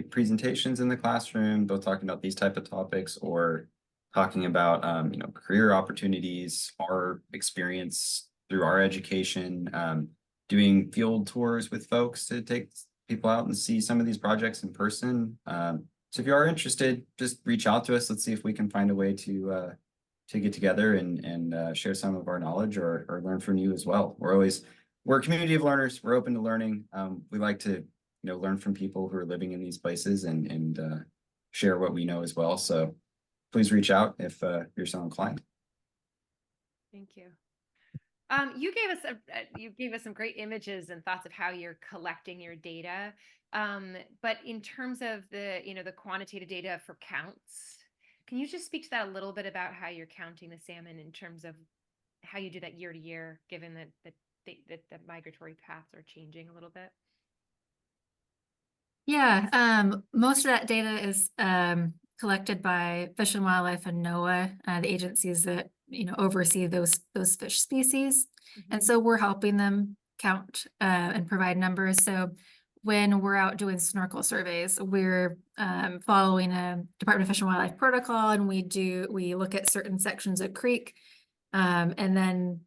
presentations in the classroom, both talking about these type of topics or talking about career opportunities, our experience through our education, doing field tours with folks to take people out and see some of these projects in person. So if you are interested, just reach out to us. Let's see if we can find a way to get together and share some of our knowledge or learn from you as well. We're a community of learners. We're open to learning. We like to learn from people who are living in these places and share what we know as well. So please reach out if you're so inclined. Thank you. You gave us some great images and thoughts of how you're collecting your data. But in terms of the quantitative data for counts, can you just speak to that a little bit about how you're counting the salmon in terms of how you do that year to year, given that the migratory paths are changing a little bit? Yeah, most of that data is collected by Fish and Wildlife and NOAA, the agencies that oversee those fish species. And so we're helping them count and provide numbers. So when we're out doing snorkel surveys, we're following a Department of Fish and Wildlife protocol, and we look at certain sections of creek and then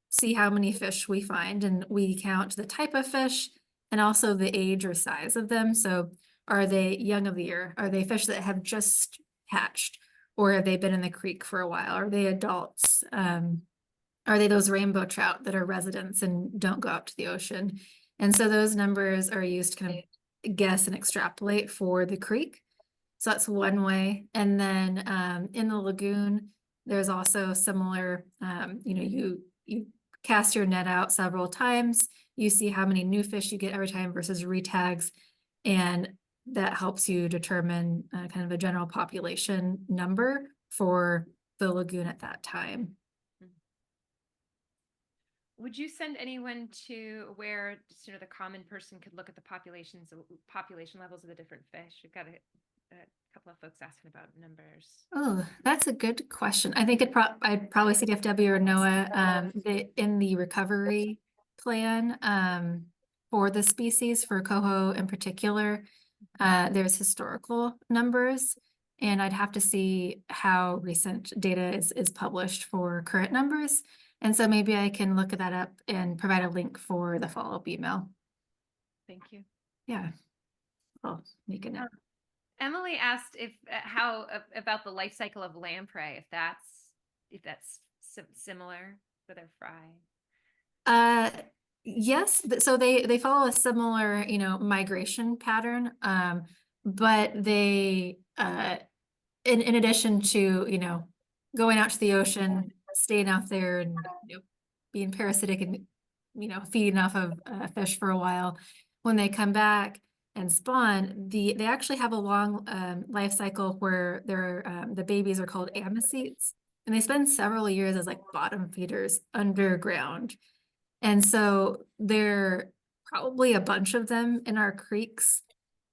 see how many fish we find, and we count the type of fish and also the age or size of them. So are they young of the year? Are they fish that have just hatched? Or have they been in the creek for a while? Are they adults? Are they those rainbow trout that are residents and don't go out to the ocean? And so those numbers are used to kind of guess and extrapolate for the creek. So that's one way. And then in the lagoon, there's also similar, you cast your net out several times. You see how many new fish you get every time versus retags. And that helps you determine kind of a general population number for the lagoon at that time. Would you send anyone to where the common person could look at the population levels of the different fish? We've got a couple of folks asking about numbers. Oh, that's a good question. I think I'd probably CDFW or NOAA, in the recovery plan, for the species, for coho in particular, there's historical numbers. And I'd have to see how recent data is published for current numbers. And so maybe I can look that up and provide a link for the follow-up email. Thank you. Yeah. I'll make a note. Emily asked if about the life cycle of lamprey, if that's similar for their fry. Yes, so they follow a similar, migration pattern. But they in addition to, going out to the ocean, staying out there and being parasitic and feeding off of fish for a while, when they come back and spawn, they actually have a long life cycle where the babies are called amicetes, and they spend several years as like bottom feeders underground. And so there are probably a bunch of them in our creeks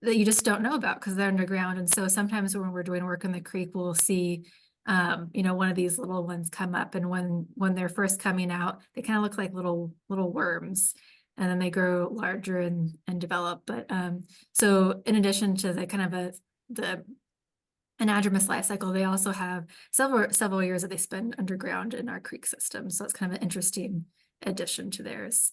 that you just don't know about because they're underground. And so sometimes when we're doing work in the creek, we'll see, one of these little ones come up, and when they're first coming out, they kind of look like little worms, and then they grow larger and develop. But so in addition to the kind of the anadromous life cycle, they also have several years that they spend underground in our creek system. So it's kind of an interesting addition to theirs.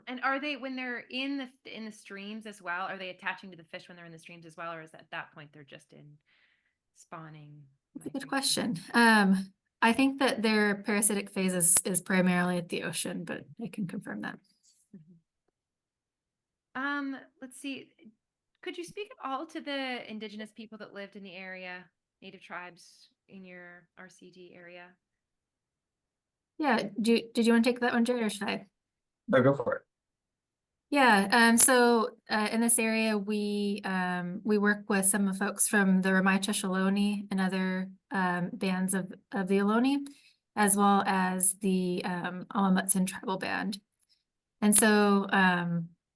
And are they, when they're in the streams as well, are they attaching to the fish when they're in the streams as well, or is at that point they're just in spawning? That's a good question. I think that their parasitic phase is primarily at the ocean, but I can confirm that. Let's see. Could you speak at all to the indigenous people that lived in the area, native tribes in your RCD area? Yeah, did you want to take that one, Jared, or should I? No, go for it. Yeah, so in this area, we work with some of the folks from the Ramicha Ohlone and other bands of the Ohlone, as well as the Alamutsan tribal band. And so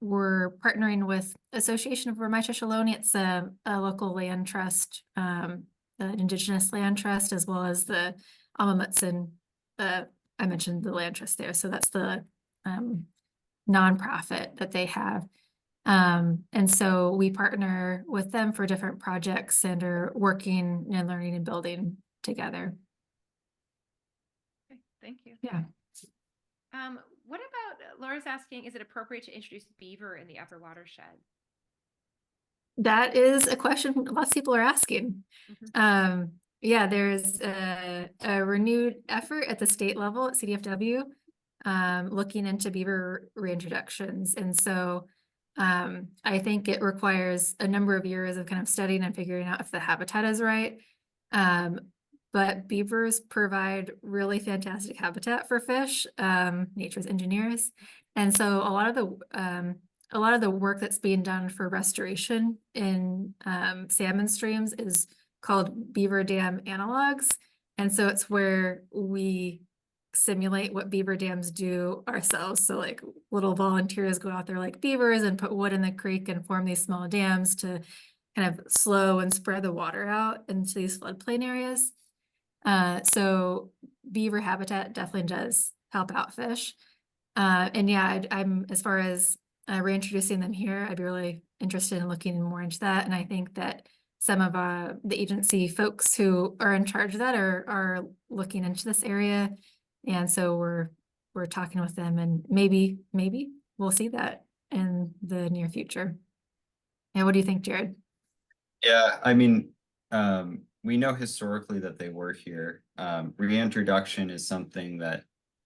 we're partnering with Association of Ramicha Ohlone. It's a local land trust, an indigenous land trust, as well as the Alamutsan. I mentioned the land trust there, so that's the nonprofit that they have. And so we partner with them for different projects and are working and learning and building together. Okay, thank you. Yeah. What about, Laura's asking, is it appropriate to introduce beaver in the upper watershed? That is a question lots of people are asking. Yeah, there's a renewed effort at the state level at CDFW looking into beaver reintroductions. And so I think it requires a number of years of kind of studying and figuring out if the habitat is right. But beavers provide really fantastic habitat for fish, nature's engineers. And so a lot of the work that's being done for restoration in salmon streams is called beaver dam analogs. And so it's where we simulate what beaver dams do ourselves. So like little volunteers go out there like beavers and put wood in the creek and form these small dams to kind of slow and spread the water out into these floodplain areas. So beaver habitat definitely does help out fish. And yeah, I'm as far as reintroducing them here, I'd be really interested in looking more into that. And I think that some of the agency folks who are in charge of that are looking into this area. And so we're talking with them, and maybe we'll see that in the near future. Yeah, what do you think, Jared? Yeah, I mean, we know historically that they were here. Reintroduction is something that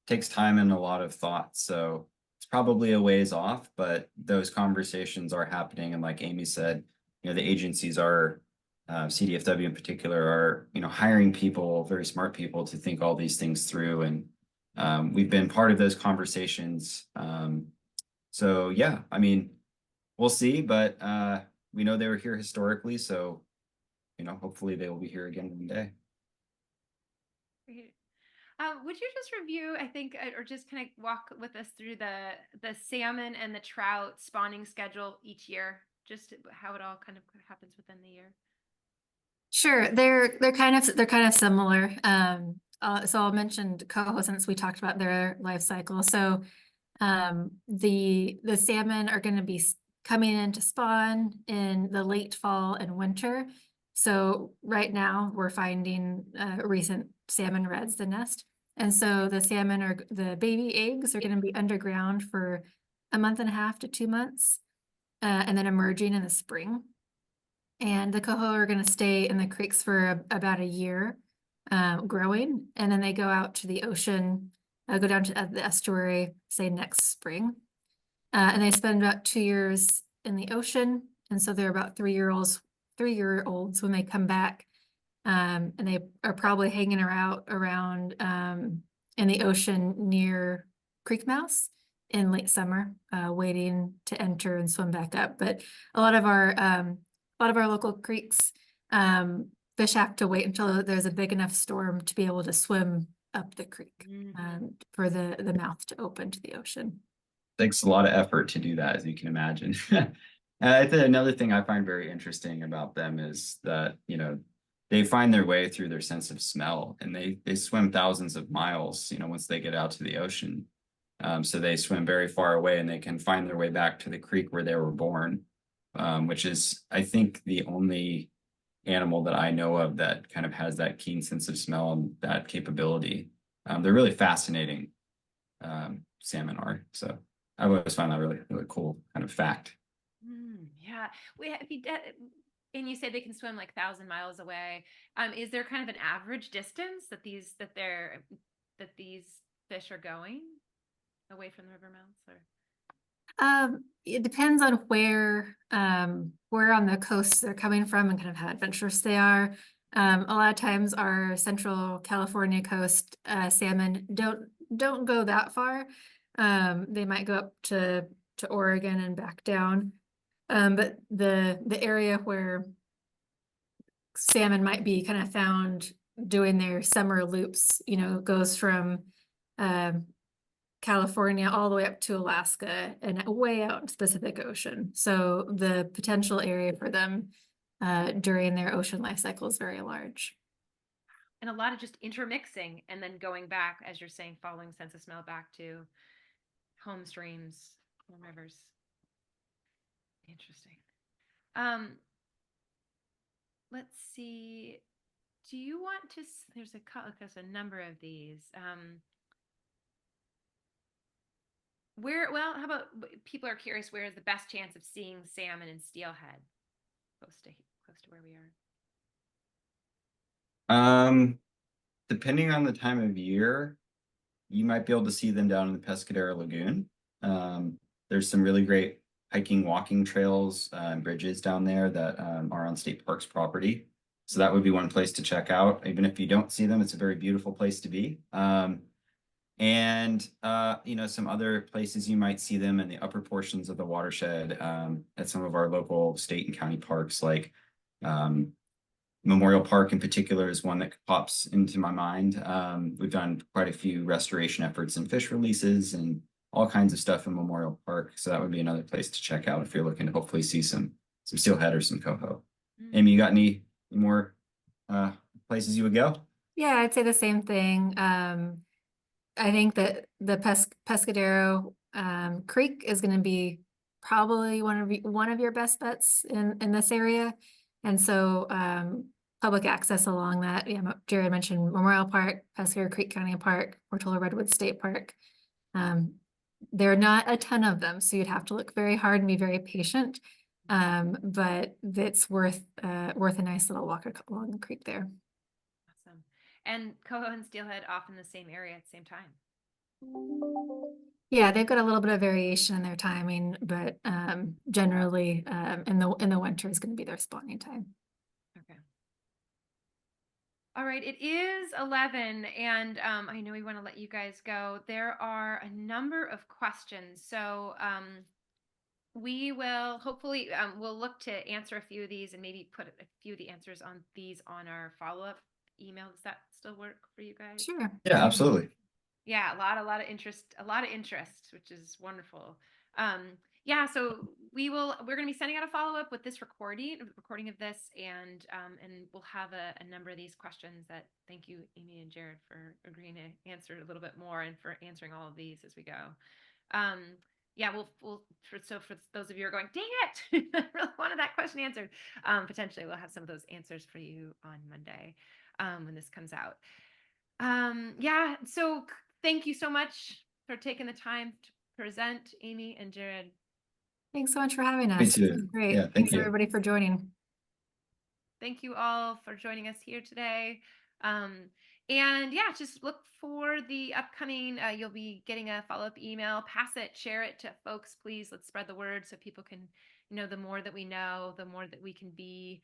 takes time and a lot of thought. So it's probably a ways off, but those conversations are happening. And like Amy said, the agencies are, CDFW in particular, are, hiring people, very smart people to think all these things through. And we've been part of those conversations. So yeah, I mean, we'll see, but we know they were here historically. So, hopefully they will be here again one day. Great. Would you just review, I think, or just kind of walk with us through the salmon and the trout spawning schedule each year just how it all kind of happens within the year? Sure, they're kind of similar. So I'll mention coho since we talked about their life cycle. So the salmon are going to be coming in to spawn in the late fall and winter. So right now we're finding recent salmon reds the nest. And so the salmon or the baby eggs are going to be underground for a month and a half to 2 months, and then emerging in the spring. And the coho are going to stay in the creeks for about a year, growing, and then they go out to the ocean, go down to the estuary, say next spring. And they spend about 2 years in the ocean. And so they're about 3-year-olds when they come back. And they are probably hanging around in the ocean near creek mouths in late summer, waiting to enter and swim back up. But a lot of our local creeks, fish have to wait until there's a big enough storm to be able to swim up the creek, for the mouth to open to the ocean. Takes a lot of effort to do that, as you can imagine. I think another thing I find very interesting about them is that, they find their way through their sense of smell, and they swim thousands of miles, once they get out to the ocean. So they swim very far away, and they can find their way back to the creek where they were born, which is, I think, the only animal that I know of that kind of has that keen sense of smell and that capability. They're really fascinating, salmon are. So I've always found that really, really cool kind of fact. Yeah, and you say they can swim like 1,000 miles away. Is there kind of an average distance that these fish are going away from the river mouths? Or It depends on where on the coast they're coming from and kind of how adventurous they are. A lot of times our Central California coast salmon don't go that far. They might go up to Oregon and back down. But the area where salmon might be kind of found doing their summer loops, goes from California all the way up to Alaska and way out into the Pacific Ocean. So the potential area for them during their ocean life cycle is very large. and a lot of just intermixing and then going back, as you're saying, following sense of smell back to home streams, home rivers. Interesting. Let's see. Do you want to? There's a number of these. Well, how about people are curious, where is the best chance of seeing salmon and steelhead close to where we are? Depending on the time of year, you might be able to see them down in the Pescadero Lagoon. There's some really great hiking, walking trails and bridges down there that are on state parks property. So that would be one place to check out. Even if you don't see them, it's a very beautiful place to be. And some other places you might see them in the upper portions of the watershed, at some of our local state and county parks, like Memorial Park in particular is one that pops into my mind. We've done quite a few restoration efforts and fish releases and all kinds of stuff in Memorial Park. So that would be another place to check out if you're looking to hopefully see some steelhead or some coho. Amy, you got any more places you would go? Yeah, I'd say the same thing. I think that the Pescadero Creek is going to be probably one of your best bets in this area. And so public access along that, Jarrad mentioned Memorial Park, Pescadero Creek County Park, Portola Redwood State Park. There are not a ton of them, so you'd have to look very hard and be very patient. But it's worth a nice little walk along the creek there. Awesome. And coho and steelhead off in the same area at the same time. Yeah, they've got a little bit of variation in their timing, but generally in the winter is going to be their spawning time. Okay. All right, it is 11, and I know we want to let you guys go. There are a number of questions, so we will hopefully we'll look to answer a few of these and maybe put a few of the answers on our follow-up email. Does that still work for you guys? Sure. Yeah, absolutely. Yeah, a lot of interest, which is wonderful. Yeah, so we're going to be sending out a follow-up with this recording of this, and we'll have a number of these questions that, thank you, Amy and Jarrad, for agreeing to answer a little bit more and for answering all of these as we go. Yeah, for those of you who are going, dang it, I really wanted that question answered. Potentially we'll have some of those answers for you on Monday when this comes out. Yeah, so thank you so much for taking the time to present, Amy and Jarrad. Thanks so much for having us. Me This too. was great. Yeah, thank Thanks you. everybody for joining. Thank you all for joining us here today. And yeah, just look for the upcoming, you'll be getting a follow-up email. Pass it, share it to folks, please. Let's spread the word so people can, the more that we know, the more that we can be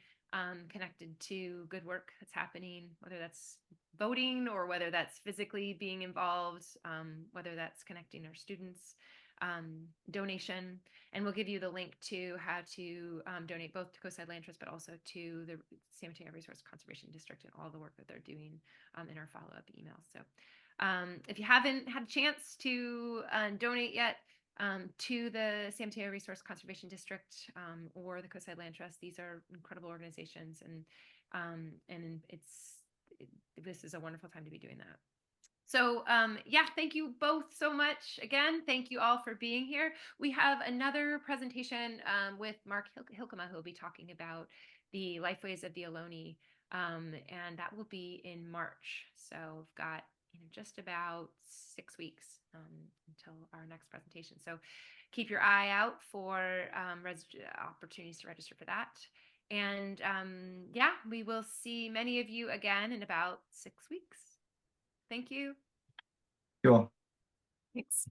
connected to good work that's happening, whether that's voting or whether that's physically being involved, whether that's connecting our students, donation. And we'll give you the link to how to donate both to Coastside Land Trust, but also to the San Mateo Resource Conservation District and all the work that they're doing in our follow-up email. So if you haven't had a chance to donate yet to the San Mateo Resource Conservation District or the Coastside Land Trust, these are incredible organizations, and this is a wonderful time to be doing that. So yeah, thank you both so much. Again, thank you all for being here. We have another presentation with Mark Hilkema, who will be talking about the lifeways of the Ohlone, and that will be in March. So we've got just about 6 weeks until our next presentation. So keep your eye out for opportunities to register for that. And yeah, we will see many of you again in about 6 weeks. Thank you. Cool. Thanks.